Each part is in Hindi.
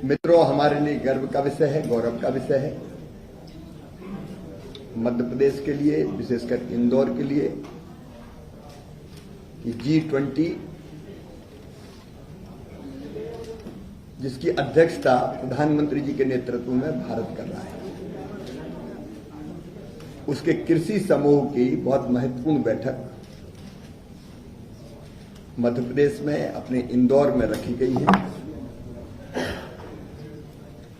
मित्रों, हमारे लिए गर्व का विषय है, गौरव का विषय है। मध्य प्रदेश के लिए, विशेषकर इंदौर के लिए, कि G20 जिसकी अध्यक्षता प्रधानमंत्री जी के नेतृत्व में भारत कर रहा है, उसके कृषि समूह की बहुत महत्वपूर्ण बैठक मध्य प्रदेश में अपने इंदौर में रखी गई है।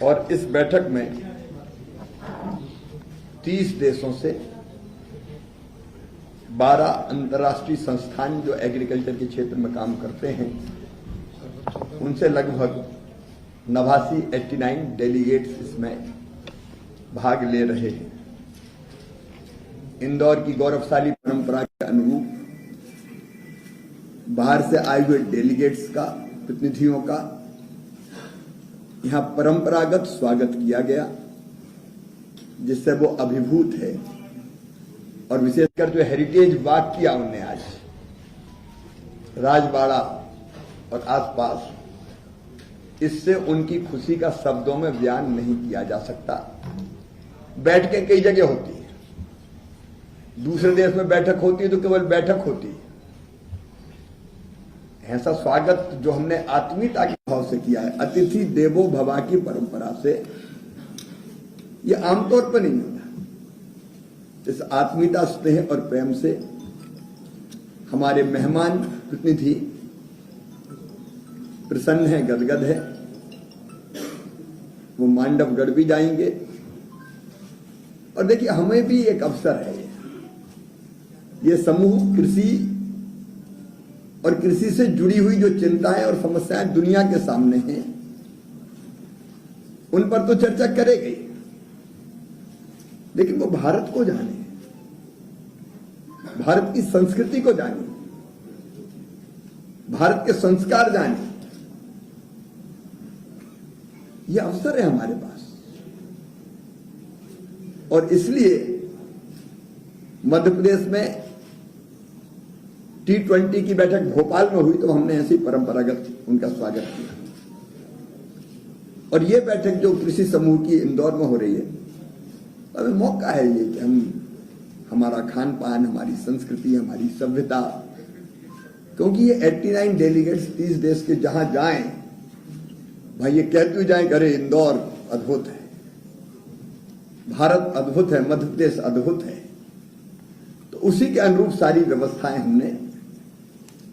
और इस बैठक में 30 देशों से 12 अंतर्राष्ट्रीय संस्थान जो एग्रीकल्चर के क्षेत्र में काम करते हैं, उनसे लगभग 89 डेलीगेट्स इसमें भाग ले रहे हैं। इंदौर की गौरवशाली परंपरा के अनुरूप बाहर से आए हुए डेलीगेट्स का, प्रतिनिधियों का यहां परंपरागत स्वागत किया गया, जिससे वो अभिभूत है। और विशेषकर जो हेरिटेज वॉक किया उन्होंने आज राजबाड़ा और आसपास, इससे उनकी खुशी का शब्दों में बयान नहीं किया जा सकता। बैठकें कई जगह होती है, दूसरे देश में बैठक होती है तो केवल बैठक होती है। ऐसा स्वागत जो हमने आत्मीयता के भाव से किया है, अतिथि देवो भव की परंपरा से, यह आमतौर पर नहीं होता। इस आत्मीयता, स्नेह और प्रेम से हमारे मेहमान प्रतिनिधि प्रसन्न है, गदगद है। वो मांडवगढ़ भी जाएंगे। और देखिए, हमें भी एक अवसर है। ये समूह कृषि और कृषि से जुड़ी हुई जो चिंताएं और समस्याएं दुनिया के सामने हैं, उन पर तो चर्चा करेगी, लेकिन वो भारत को जाने, भारत की संस्कृति को जाने, भारत के संस्कार जाने। यह अवसर है हमारे पास। और इसलिए मध्य प्रदेश में G20 की बैठक भोपाल में हुई तो हमने ऐसी परंपरागत उनका स्वागत किया। और यह बैठक जो कृषि समूह की इंदौर में हो रही है, अभी मौका है ये कि हमारा खान पान, हमारी संस्कृति, हमारी सभ्यता, क्योंकि ये 89 डेलीगेट्स 30 देश के जहां जाएं, भाई ये कहते हुए जाएं, अरे इंदौर अद्भुत है, भारत अद्भुत है, मध्य प्रदेश अद्भुत है। तो उसी के अनुरूप सारी व्यवस्थाएं हमने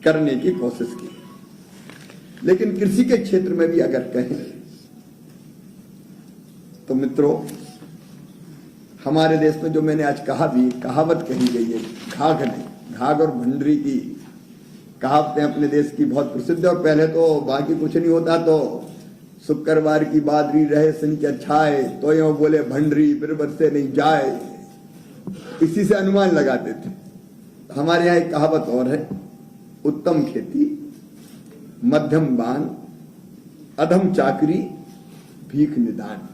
करने की कोशिश की। लेकिन कृषि के क्षेत्र में भी अगर कहें तो मित्रों, हमारे देश में जो मैंने आज कहा भी, कहावत कही गई है, घाघ नहीं, घाघ और भंडरी की कहावतें अपने देश की बहुत प्रसिद्ध है। और पहले तो बाकी कुछ नहीं होता तो शुक्रवार की बादरी रहे शनिचर छाए, तो यो बोले भंडरी फिर बरसे नहीं जाए, इसी से अनुमान लगाते थे। हमारे यहां एक कहावत और है, उत्तम खेती मध्यम बान, अधम चाकरी भीख निदान।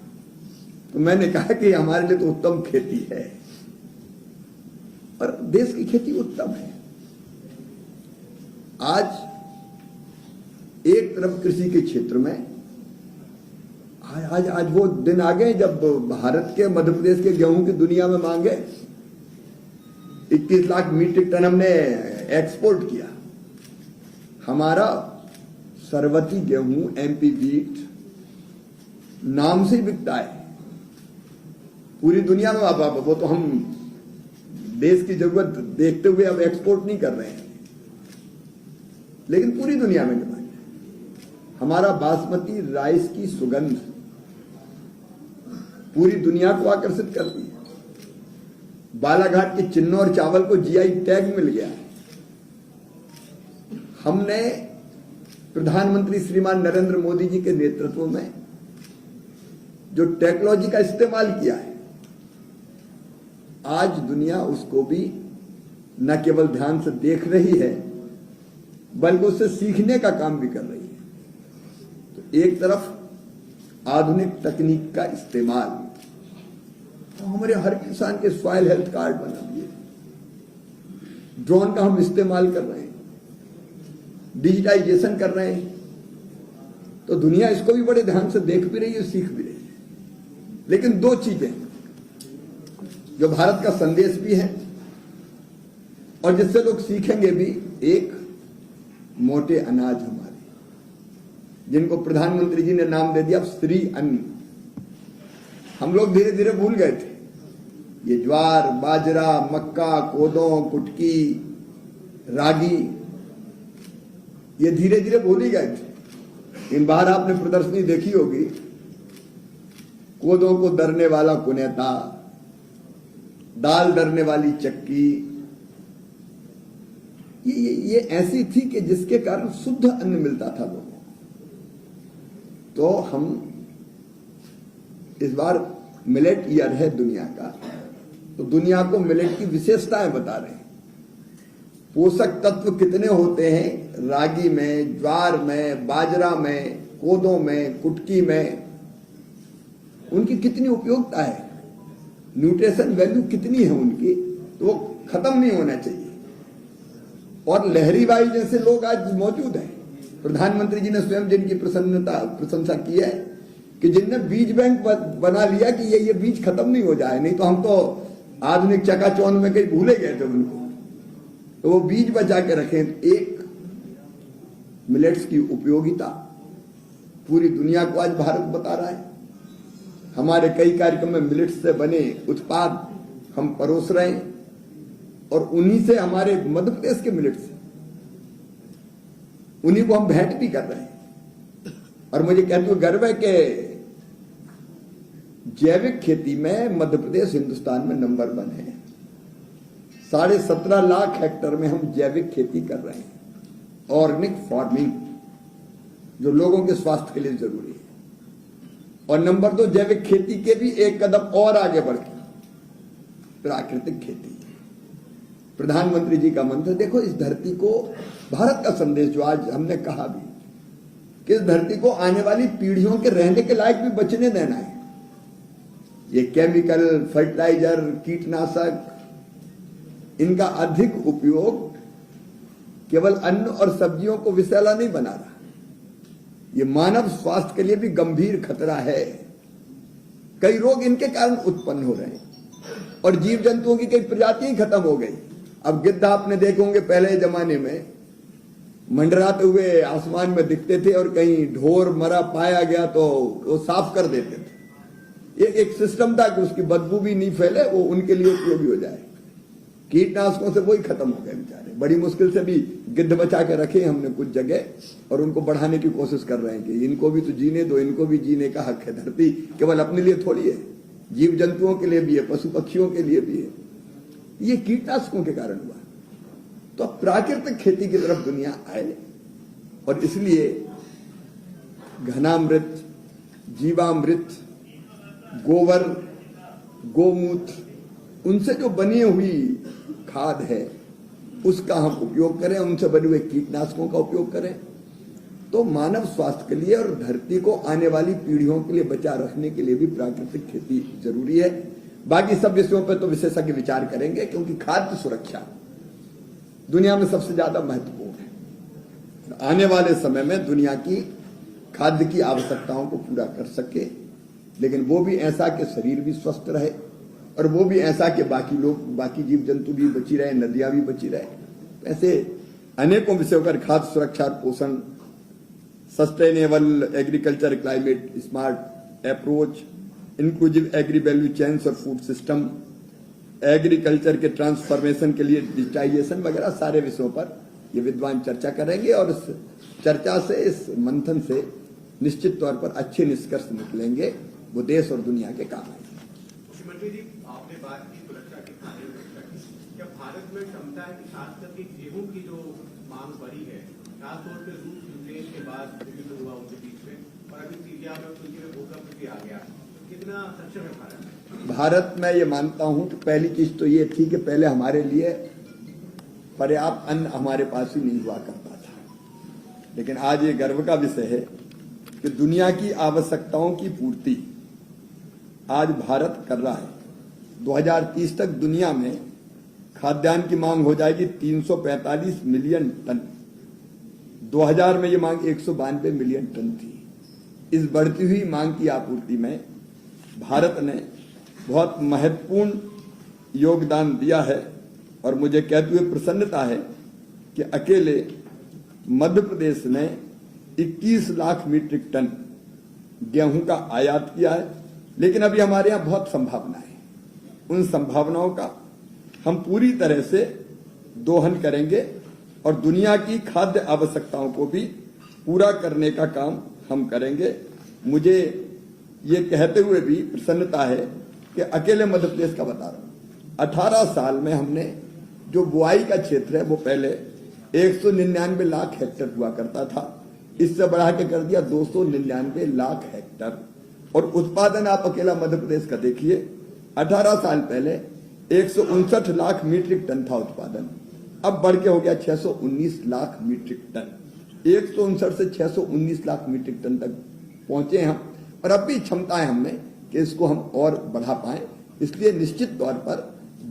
तो मैंने कहा कि हमारे लिए तो उत्तम खेती है, और देश की खेती उत्तम है। आज एक तरफ कृषि के क्षेत्र में आज वो दिन आ गए जब भारत के, मध्य प्रदेश के गेहूं की दुनिया में मांगे 21 लाख मीट्रिक टन हमने एक्सपोर्ट किया। हमारा सरवती गेहूं, MP वीट नाम से बिकता है पूरी दुनिया में। वो तो हम देश की जरूरत देखते हुए अब एक्सपोर्ट नहीं कर रहे हैं, लेकिन पूरी दुनिया में डिमांड है। हमारा बासमती राइस की सुगंध पूरी दुनिया को आकर्षित करती है। बालाघाट के चिन्नौर चावल को GI टैग मिल गया। हमने प्रधानमंत्री श्रीमान नरेंद्र मोदी जी के नेतृत्व में जो टेक्नोलॉजी का इस्तेमाल किया है, आज दुनिया उसको भी न केवल ध्यान से देख रही है, बल्कि उससे सीखने का काम भी कर रही है। तो एक तरफ आधुनिक तकनीक का इस्तेमाल, तो हमारे हर किसान के सॉइल हेल्थ कार्ड बना दिए, ड्रोन का हम इस्तेमाल कर रहे हैं। डिजिटाइजेशन कर रहे हैं, तो दुनिया इसको भी बड़े ध्यान से देख भी रही है, सीख भी रही है। लेकिन दो चीजें जो भारत का संदेश भी है और जिससे लोग सीखेंगे भी, एक मोटे अनाज हमारे, जिनको प्रधानमंत्री जी ने नाम दे दिया श्री अन्न। हम लोग धीरे धीरे भूल गए थे। ये ज्वार, बाजरा, मक्का, कोदो, कुटकी, रागी, ये धीरे धीरे भूल ही गए थे। इन बाहर आपने प्रदर्शनी देखी होगी, कोदों को दरने वाला कुनेता, दाल दरने वाली चक्की, ये ऐसी थी कि जिसके कारण शुद्ध अन्न मिलता था लोगों को। तो हम इस बार मिलेट ईयर है दुनिया का, तो दुनिया को मिलेट की विशेषताएं बता रहे हैं। पोषक तत्व कितने होते हैं रागी में, ज्वार में, बाजरा में, कोदों में, कुटकी में, उनकी कितनी उपयोगिता है, न्यूट्रिशन वैल्यू कितनी है उनकी, तो वो खत्म नहीं होना चाहिए। और लहरी बाई जैसे लोग आज मौजूद हैं। प्रधानमंत्री जी ने स्वयं जिनकी प्रशंसा की है कि जिनने बीज बैंक बना लिया कि ये बीज खत्म नहीं हो जाए, नहीं तो हम तो आधुनिक चकाचौंध में कहीं भूले गए थे उनको, तो वो बीज बचा के रखें। एक मिलेट्स की उपयोगिता पूरी दुनिया को आज भारत बता रहा है। हमारे कई कार्यक्रम में मिलेट्स से बने उत्पाद हम परोस रहे हैं और उन्हीं से, हमारे मध्य प्रदेश के मिलेट्स से, उन्हीं को हम भेंट भी कर रहे हैं। और मुझे कहते हुए गर्व है कि जैविक खेती में मध्य प्रदेश हिंदुस्तान में नंबर 1 है। 17.5 लाख हेक्टेयर में हम जैविक खेती कर रहे हैं, ऑर्गेनिक फार्मिंग, जो लोगों के स्वास्थ्य के लिए जरूरी है। और नंबर 2, जैविक खेती के भी एक कदम और आगे बढ़ के प्राकृतिक खेती। प्रधानमंत्री जी का मंत्र देखो, इस धरती को, भारत का संदेश जो आज हमने कहा भी कि इस धरती को आने वाली पीढ़ियों के रहने के लायक भी बचने देना है। ये केमिकल, फर्टिलाइजर, कीटनाशक, इनका अधिक उपयोग केवल अन्न और सब्जियों को विषैला नहीं बना रहा, ये मानव स्वास्थ्य के लिए भी गंभीर खतरा है। कई रोग इनके कारण उत्पन्न हो रहे हैं और जीव जंतुओं की कई प्रजातियां खत्म हो गई। अब गिद्ध आपने देखे होंगे, पहले जमाने में मंडराते हुए आसमान में दिखते थे और कहीं ढोर मरा पाया गया तो वो साफ कर देते थे। ये एक सिस्टम था कि उसकी बदबू भी नहीं फैले, वो उनके लिए उपयोगी हो जाए। कीटनाशकों से वही खत्म हो गए बेचारे। बड़ी मुश्किल से भी गिद्ध बचा के रखे हमने कुछ जगह, और उनको बढ़ाने की कोशिश कर रहे हैं कि इनको भी तो जीने दो, इनको भी जीने का हक है। धरती केवल अपने लिए थोड़ी है, जीव जंतुओं के लिए भी है, पशु पक्षियों के लिए भी है। ये कीटनाशकों के कारण हुआ। तो प्राकृतिक खेती की तरफ दुनिया आए, और इसलिए घनामृत, जीवामृत, गोबर, गोमूत्र, उनसे जो बनी हुई खाद है उसका हम उपयोग करें, उनसे बने हुए कीटनाशकों का उपयोग करें, तो मानव स्वास्थ्य के लिए और धरती को आने वाली पीढ़ियों के लिए बचा रखने के लिए भी प्राकृतिक खेती जरूरी है। बाकी सब विषयों पर तो विशेषज्ञ विचार करेंगे, क्योंकि खाद्य सुरक्षा दुनिया में सबसे ज्यादा महत्वपूर्ण है। आने वाले समय में दुनिया की खाद्य की आवश्यकताओं को पूरा कर सके, लेकिन वो भी ऐसा कि शरीर भी स्वस्थ रहे, और वो भी ऐसा कि बाकी लोग, बाकी जीव जंतु भी बची रहे, नदियां भी बची रहे। ऐसे अनेकों विषयों पर खाद्य सुरक्षा, पोषण, sustainable agriculture, climate smart approach, inclusive agri value chains और फूड सिस्टम, एग्रीकल्चर के ट्रांसफॉर्मेशन के लिए डिजिटाइजेशन वगैरह सारे विषयों पर ये विद्वान चर्चा करेंगे। और इस चर्चा से, इस मंथन से निश्चित तौर पर अच्छे निष्कर्ष निकलेंगे, वो देश और दुनिया के काम आएंगे। मुख्यमंत्री जी, आपने बात की सुरक्षा की, खाद्य सुरक्षा की। क्या भारत में क्षमता है कि खास करके गेहूं की जो मांग बढ़ी है, खासतौर पर रूस यूक्रेन के बाद युद्ध हुआ उनके बीच में, और अभी सीरिया में उनके भूकंप भी आ गया, तो कितना सक्षम है भारत? भारत में ये मानता हूं कि पहली चीज तो ये थी कि पहले हमारे लिए पर्याप्त अन्न हमारे पास ही नहीं हुआ करता था, लेकिन आज ये गर्व का विषय है कि दुनिया की आवश्यकताओं की पूर्ति आज भारत कर रहा है। 2030 तक दुनिया में खाद्यान्न की मांग हो जाएगी 345 मिलियन टन। 2000 में ये मांग 192 मिलियन टन थी। इस बढ़ती हुई मांग की आपूर्ति में भारत ने बहुत महत्वपूर्ण योगदान दिया है और मुझे कहते हुए प्रसन्नता है कि अकेले मध्य प्रदेश ने 21 लाख मीट्रिक टन गेहूं का आयात किया है। लेकिन अभी हमारे यहां बहुत संभावना है। उन संभावनाओं का हम पूरी तरह से दोहन करेंगे और दुनिया की खाद्य आवश्यकताओं को भी पूरा करने का काम हम करेंगे। मुझे ये कहते हुए भी प्रसन्नता है कि अकेले मध्य प्रदेश का बता रहा हूं, 18 साल में हमने जो बुआई का क्षेत्र है वो पहले 199 लाख हेक्टेयर हुआ करता था, इससे बढ़ा के कर दिया 299 लाख हेक्टेयर। और उत्पादन आप अकेला मध्य प्रदेश का देखिए, 18 साल पहले 159 लाख मीट्रिक टन था उत्पादन, अब बढ़ के हो गया 619 लाख मीट्रिक टन। 159 से 619 लाख मीट्रिक टन तक पहुंचे हम और अब भी क्षमता है हमें कि इसको हम और बढ़ा पाए। इसलिए निश्चित तौर पर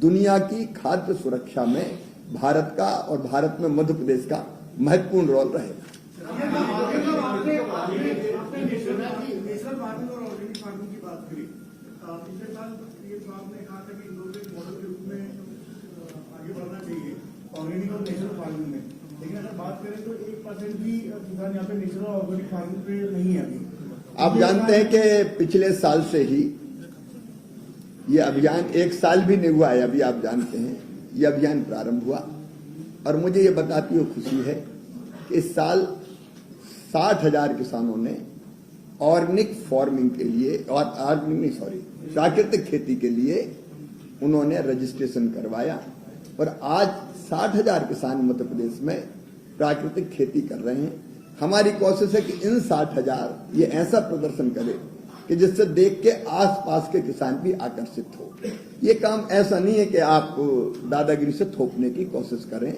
दुनिया की खाद्य सुरक्षा में भारत का और भारत में मध्य प्रदेश का महत्वपूर्ण रोल रहेगा। नेशनल फार्मिंग और ऑर्गेनिक फार्मिंग की बात करी, पिछले साल ये आपने कहा था कि इन दोनों के मॉडल के रूप में आगे बढ़ना चाहिए ऑर्गेनिक और नेचुरल फार्मिंग में, लेकिन अगर बात करें तो 1% भी किसान यहाँ पे नेचुरल और ऑर्गेनिक फार्मिंग पे नहीं है अभी। आप जानते हैं कि पिछले साल से ही ये अभियान, 1 साल भी नहीं हुआ है अभी, आप जानते हैं ये अभियान प्रारंभ हुआ और मुझे ये बताती हुई खुशी है कि इस साल 60,000 किसानों ने ऑर्गेनिक फार्मिंग के लिए और प्राकृतिक खेती के लिए उन्होंने रजिस्ट्रेशन करवाया और आज 60,000 किसान मध्य प्रदेश में प्राकृतिक खेती कर रहे हैं। हमारी कोशिश है कि इन 60,000 ये ऐसा प्रदर्शन करे कि जिससे देख के आसपास के किसान भी आकर्षित हो। ये काम ऐसा नहीं है कि आप दादागिरी से थोपने की कोशिश करें।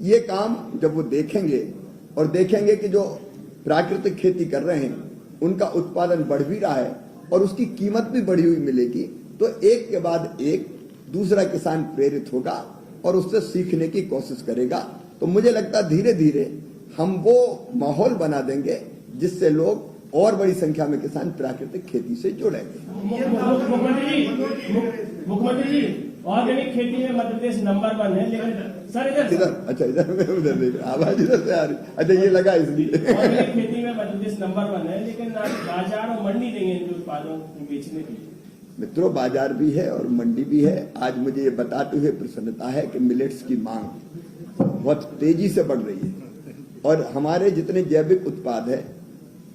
ये काम जब वो देखेंगे और देखेंगे कि जो प्राकृतिक खेती कर रहे हैं उनका उत्पादन बढ़ भी रहा है और उसकी कीमत भी बढ़ी हुई मिलेगी, तो एक के बाद एक दूसरा किसान प्रेरित होगा और उससे सीखने की कोशिश करेगा। तो मुझे लगता है धीरे धीरे हम वो माहौल बना देंगे जिससे लोग और बड़ी संख्या में किसान प्राकृतिक खेती से जुड़ेंगे। मुख्यमंत्री जी, ऑर्गेनिक खेती में मध्य प्रदेश नंबर 1 है, लेकिन सर इधर अच्छा इधर मैं उधर देख आवाज इधर से आ रही, अच्छा ये लगा इसलिए। ऑर्गेनिक खेती में मध्य प्रदेश नंबर 1 है, लेकिन बाजार और मंडी नहीं है इनके उत्पादों को बेचने के लिए। मित्रों, बाजार भी है और मंडी भी है। आज मुझे ये बताते हुए प्रसन्नता है कि मिलेट्स की मांग बहुत तेजी से बढ़ रही है और हमारे जितने जैविक उत्पाद है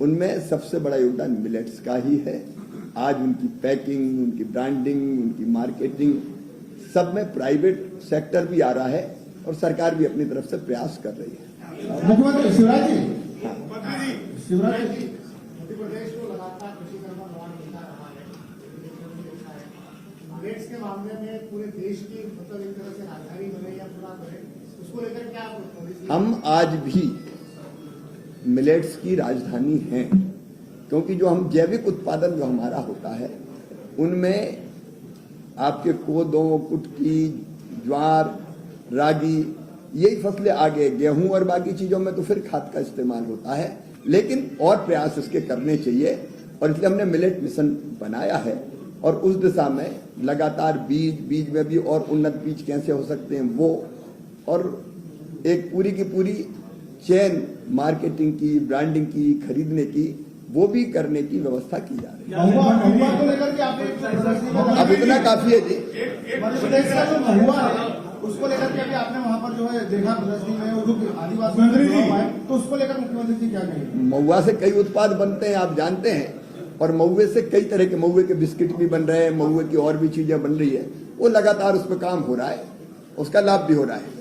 उनमें सबसे बड़ा योगदान मिलेट्स का ही है। आज उनकी पैकिंग, उनकी ब्रांडिंग, उनकी मार्केटिंग सब में प्राइवेट सेक्टर भी आ रहा है और सरकार भी अपनी तरफ से प्रयास कर रही है। मुख्यमंत्री शिवराज जी, शिवराज जी, मध्य प्रदेश को लगातार कृषि कर्म अवार्ड मिलता रहा है। मिलेट्स के मामले में पूरे देश की मतलब एक तरह से राजधानी बने या पूरा बने, उसको लेकर क्या हम आज भी मिलेट्स की राजधानी हैं, क्योंकि जो हम जैविक उत्पादन जो हमारा होता है उनमें आपके कोदो, कुटकी, ज्वार, रागी यही फसलें आगे, गेहूं और बाकी चीजों में तो फिर खाद का इस्तेमाल होता है, लेकिन और प्रयास इसके करने चाहिए और इसलिए हमने मिलेट मिशन बनाया है और उस दिशा में लगातार बीज में भी और उन्नत बीज कैसे हो सकते हैं वो, और एक पूरी की पूरी चेन मार्केटिंग की, ब्रांडिंग की, खरीदने की, वो भी करने की व्यवस्था की जा रही है। महुआ को लेकर के आपने अब इतना काफी है जी। मध्य प्रदेश का जो महुआ है उसको लेकर के आपने वहाँ पर जो है देखा प्रदर्शनी में, और जो आदिवासी तो उसको लेकर मुख्यमंत्री जी क्या कहेंगे? महुआ से कई उत्पाद बनते हैं, आप जानते हैं, और महुए से कई तरह के, महुए के बिस्किट भी बन रहे हैं, महुए की और भी चीजें बन रही है, वो लगातार उस पर काम हो रहा है, उसका लाभ भी हो रहा है।